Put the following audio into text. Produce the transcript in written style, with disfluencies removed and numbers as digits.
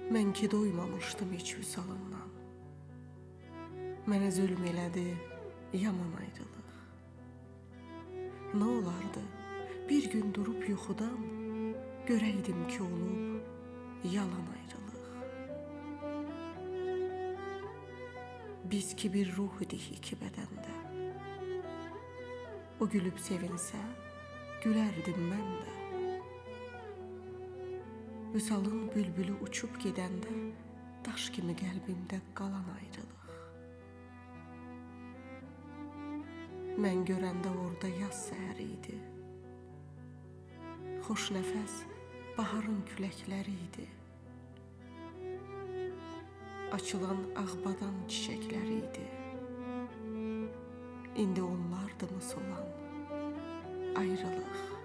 Mən ki doymamışdım heç vüsalından. Mənə zülm elədi yaman ayrılıq. Nə olardı bir gün durub yuxudan, görəydim ki olub yalan ayrılıq. Biz ki bir ruh idik iki bədəndə. O gülüb sevinsə, gülərdim mən də. Vüsalın bülbülü uçub gedəndə, daş kimi qəlbimdə qalan ayrılıq. Mən görəndə orada yaz səhəri idi. Xoş nəfəs baharın küləkləri idi. Açılan ağbadan çiçəkləri idi. İndi onlardımı solan ayrılıq.